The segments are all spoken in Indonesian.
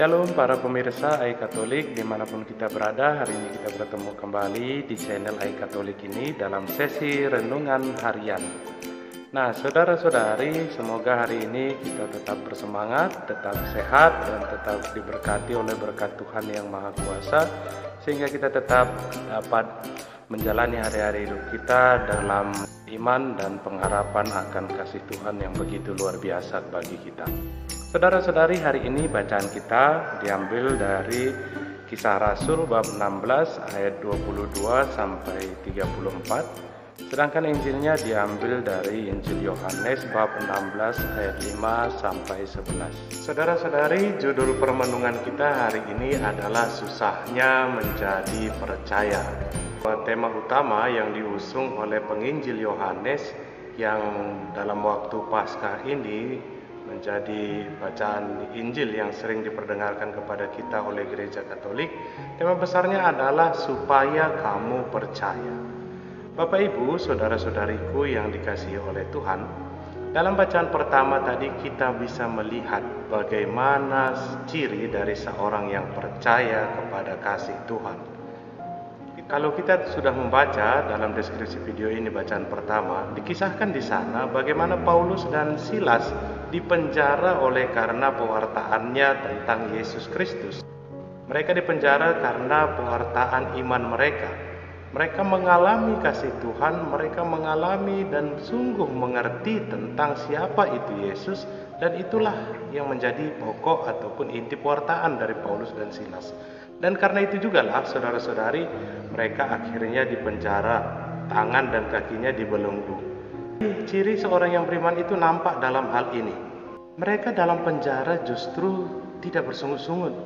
Shalom para pemirsa AI Katolik dimanapun kita berada. Hari ini kita bertemu kembali di channel AI Katolik ini dalam sesi renungan harian. Nah saudara-saudari, semoga hari ini kita tetap bersemangat, tetap sehat, dan tetap diberkati oleh berkat Tuhan yang Maha Kuasa, sehingga kita tetap dapat menjalani hari-hari hidup kita dalam iman dan pengharapan akan kasih Tuhan yang begitu luar biasa bagi kita. Saudara-saudari, hari ini bacaan kita diambil dari Kisah Rasul bab 16 ayat 22 sampai 34. Sedangkan Injilnya diambil dari Injil Yohanes bab 16 ayat 5 sampai 11. Saudara-saudari, judul permenungan kita hari ini adalah susahnya menjadi percaya. Tema utama yang diusung oleh penginjil Yohanes yang dalam waktu Paskah ini menjadi bacaan Injil yang sering diperdengarkan kepada kita oleh Gereja Katolik. Tema besarnya adalah supaya kamu percaya. Bapak Ibu, saudara-saudariku yang dikasihi oleh Tuhan, dalam bacaan pertama tadi kita bisa melihat bagaimana ciri dari seorang yang percaya kepada kasih Tuhan. Kalau kita sudah membaca dalam deskripsi video ini bacaan pertama, dikisahkan di sana bagaimana Paulus dan Silas dipenjara oleh karena pewartaannya tentang Yesus Kristus. Mereka dipenjara karena pewartaan iman mereka. Mereka mengalami kasih Tuhan, mereka mengalami dan sungguh mengerti tentang siapa itu Yesus, dan itulah yang menjadi pokok ataupun inti pewartaan dari Paulus dan Silas. Dan karena itu juga lah saudara-saudari, mereka akhirnya dipenjara, tangan dan kakinya dibelenggu. Ciri seorang yang beriman itu nampak dalam hal ini. Mereka dalam penjara justru tidak bersungut-sungut.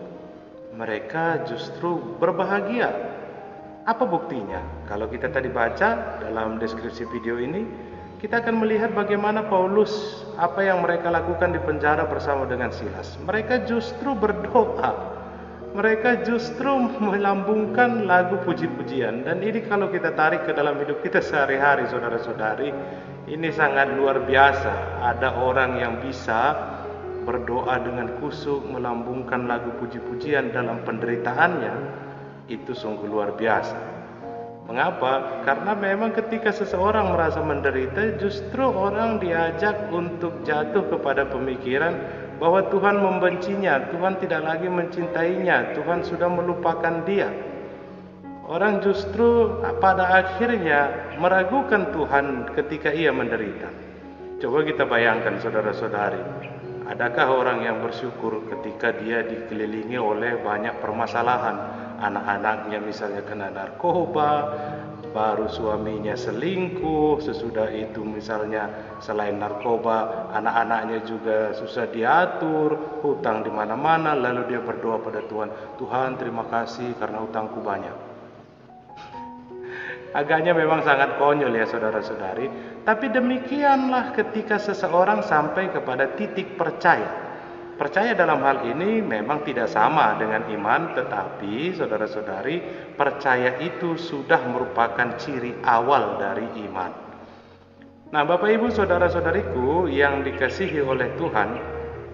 Mereka justru berbahagia. Apa buktinya? Kalau kita tadi baca dalam deskripsi video ini, kita akan melihat bagaimana Paulus, apa yang mereka lakukan di penjara bersama dengan Silas. Mereka justru berdoa. Mereka justru melambungkan lagu puji-pujian. Dan ini kalau kita tarik ke dalam hidup kita sehari-hari, saudara-saudari, ini sangat luar biasa. Ada orang yang bisa berdoa dengan kusuk, melambungkan lagu puji-pujian dalam penderitaannya. Itu sungguh luar biasa. Mengapa? Karena memang ketika seseorang merasa menderita, justru orang diajak untuk jatuh kepada pemikiran bahwa Tuhan membencinya, Tuhan tidak lagi mencintainya, Tuhan sudah melupakan dia. Orang justru pada akhirnya meragukan Tuhan ketika ia menderita. Coba kita bayangkan saudara-saudari, adakah orang yang bersyukur ketika dia dikelilingi oleh banyak permasalahan? Anak-anaknya misalnya kena narkoba, baru suaminya selingkuh, sesudah itu misalnya selain narkoba, anak-anaknya juga susah diatur, hutang di mana-mana, lalu dia berdoa pada Tuhan, Tuhan terima kasih karena hutangku banyak. Agaknya memang sangat konyol ya saudara-saudari, tapi demikianlah ketika seseorang sampai kepada titik percaya. Percaya dalam hal ini memang tidak sama dengan iman, tetapi saudara-saudari, percaya itu sudah merupakan ciri awal dari iman. Nah, Bapak Ibu saudara-saudariku yang dikasihi oleh Tuhan,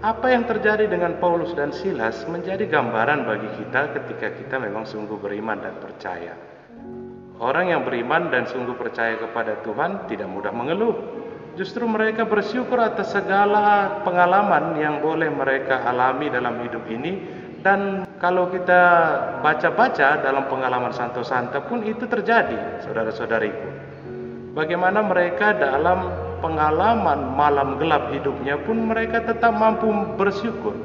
apa yang terjadi dengan Paulus dan Silas menjadi gambaran bagi kita ketika kita memang sungguh beriman dan percaya. Orang yang beriman dan sungguh percaya kepada Tuhan tidak mudah mengeluh. Justru mereka bersyukur atas segala pengalaman yang boleh mereka alami dalam hidup ini. Dan kalau kita baca-baca dalam pengalaman Santo-Santa pun itu terjadi, saudara-saudariku. Bagaimana mereka dalam pengalaman malam gelap hidupnya pun mereka tetap mampu bersyukur.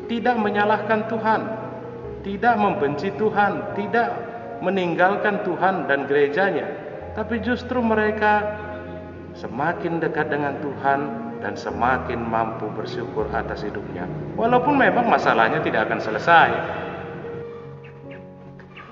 Tidak menyalahkan Tuhan, tidak membenci Tuhan, tidak meninggalkan Tuhan dan gerejanya. Tapi justru mereka semakin dekat dengan Tuhan dan semakin mampu bersyukur atas hidupnya. Walaupun memang masalahnya tidak akan selesai.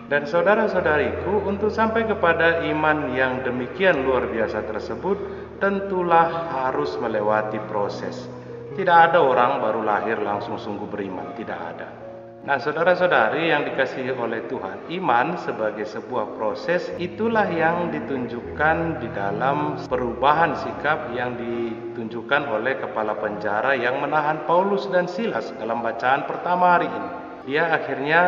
Dan saudara-saudariku, untuk sampai kepada iman yang demikian luar biasa tersebut, tentulah harus melewati proses. Tidak ada orang baru lahir langsung sungguh beriman, tidak ada. Nah, saudara-saudari yang dikasihi oleh Tuhan, iman sebagai sebuah proses itulah yang ditunjukkan di dalam perubahan sikap yang ditunjukkan oleh kepala penjara yang menahan Paulus dan Silas dalam bacaan pertama hari ini. Dia akhirnya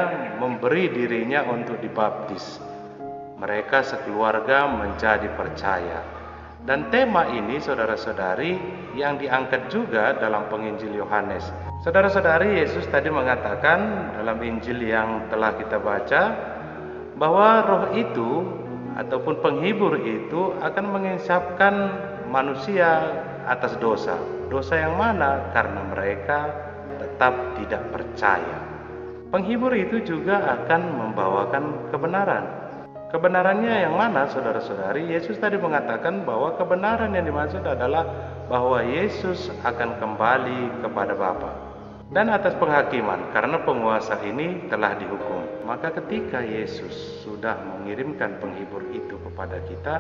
memberi dirinya untuk dibaptis. Mereka sekeluarga menjadi percaya. Dan tema ini, saudara-saudari, yang diangkat juga dalam penginjil Yohanes. Saudara-saudari, Yesus tadi mengatakan dalam Injil yang telah kita baca bahwa roh itu ataupun penghibur itu akan menginsapkan manusia atas dosa. Dosa yang mana? Karena mereka tetap tidak percaya. Penghibur itu juga akan membawakan kebenaran. Kebenarannya yang mana, saudara-saudari? Yesus tadi mengatakan bahwa kebenaran yang dimaksud adalah bahwa Yesus akan kembali kepada Bapa. Dan atas penghakiman, karena penguasa ini telah dihukum. Maka ketika Yesus sudah mengirimkan penghibur itu kepada kita,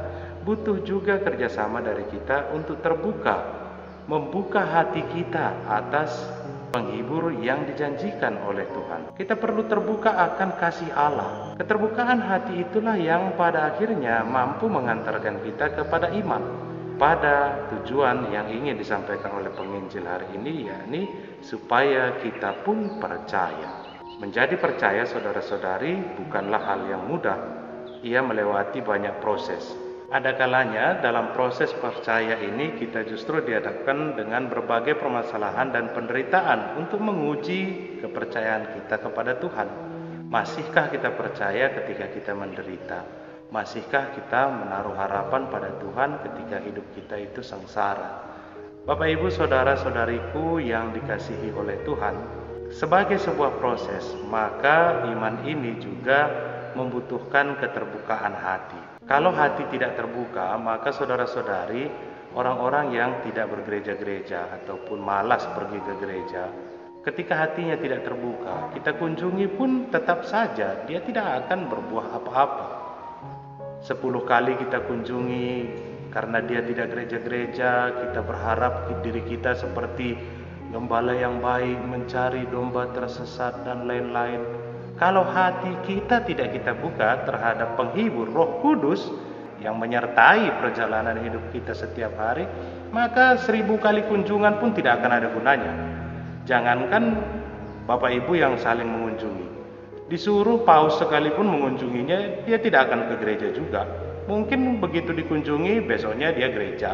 butuh juga kerjasama dari kita untuk terbuka, membuka hati kita atas penghibur yang dijanjikan oleh Tuhan. Kita perlu terbuka akan kasih Allah. Keterbukaan hati itulah yang pada akhirnya mampu mengantarkan kita kepada iman, pada tujuan yang ingin disampaikan oleh penginjil hari ini, yakni supaya kita pun percaya. Menjadi percaya, saudara-saudari, bukanlah hal yang mudah. Ia melewati banyak proses. Ada kalanya dalam proses percaya ini kita justru dihadapkan dengan berbagai permasalahan dan penderitaan untuk menguji kepercayaan kita kepada Tuhan. Masihkah kita percaya ketika kita menderita? Masihkah kita menaruh harapan pada Tuhan ketika hidup kita itu sengsara? Bapak, Ibu, saudara-saudariku yang dikasihi oleh Tuhan, sebagai sebuah proses, maka iman ini juga membutuhkan keterbukaan hati. Kalau hati tidak terbuka, maka saudara-saudari, orang-orang yang tidak bergereja-gereja ataupun malas pergi ke gereja, ketika hatinya tidak terbuka, kita kunjungi pun tetap saja dia tidak akan berbuah apa-apa. 10 kali kita kunjungi, karena dia tidak gereja-gereja, kita berharap diri kita seperti gembala yang baik mencari domba tersesat dan lain-lain. Kalau hati kita tidak kita buka terhadap penghibur Roh Kudus yang menyertai perjalanan hidup kita setiap hari, maka 1000 kali kunjungan pun tidak akan ada gunanya. Jangankan Bapak Ibu yang saling mengunjungi, disuruh paus sekalipun mengunjunginya, dia tidak akan ke gereja juga. Mungkin begitu dikunjungi, besoknya dia gereja,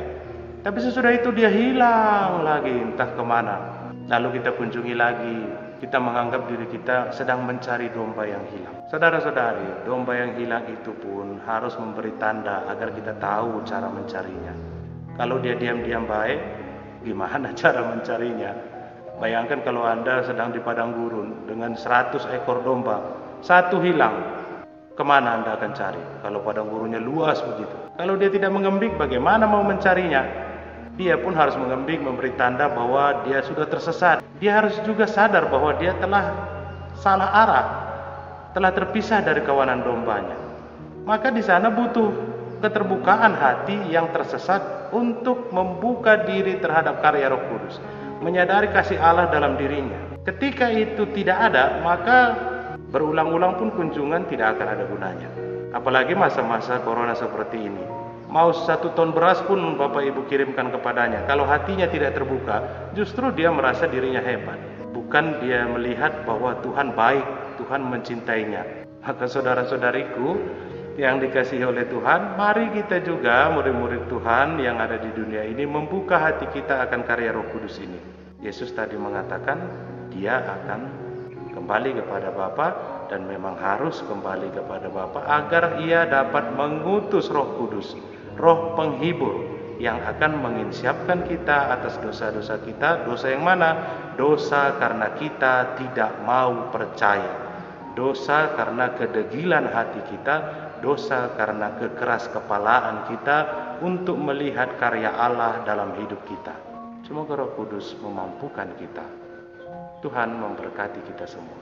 tapi sesudah itu dia hilang lagi entah kemana. Lalu kita kunjungi lagi, kita menganggap diri kita sedang mencari domba yang hilang. Saudara-saudari, domba yang hilang itu pun harus memberi tanda agar kita tahu cara mencarinya. Kalau dia diam-diam baik, gimana cara mencarinya? Bayangkan kalau Anda sedang di padang gurun dengan 100 ekor domba, satu hilang, kemana Anda akan cari? Kalau padang gurunnya luas begitu. Kalau dia tidak mengembik, bagaimana mau mencarinya? Dia pun harus mengembik, memberi tanda bahwa dia sudah tersesat. Dia harus juga sadar bahwa dia telah salah arah, telah terpisah dari kawanan dombanya. Maka di sana butuh keterbukaan hati yang tersesat untuk membuka diri terhadap karya Roh Kudus, menyadari kasih Allah dalam dirinya. Ketika itu tidak ada, maka berulang-ulang pun kunjungan tidak akan ada gunanya. Apalagi masa-masa corona seperti ini. Mau 1 ton beras pun Bapak Ibu kirimkan kepadanya, kalau hatinya tidak terbuka, justru dia merasa dirinya hebat. Bukan dia melihat bahwa Tuhan baik, Tuhan mencintainya. Maka saudara-saudariku yang dikasihi oleh Tuhan, mari kita juga murid-murid Tuhan yang ada di dunia ini membuka hati kita akan karya Roh Kudus ini. Yesus tadi mengatakan dia akan kembali kepada Bapa, dan memang harus kembali kepada Bapa agar ia dapat mengutus Roh Kudus, Roh penghibur yang akan menginsyapkan kita atas dosa-dosa kita. Dosa yang mana? Dosa karena kita tidak mau percaya, dosa karena kedegilan hati kita, dosa karena kekeras kepalaan kita untuk melihat karya Allah dalam hidup kita. Semoga Roh Kudus memampukan kita. Tuhan memberkati kita semua.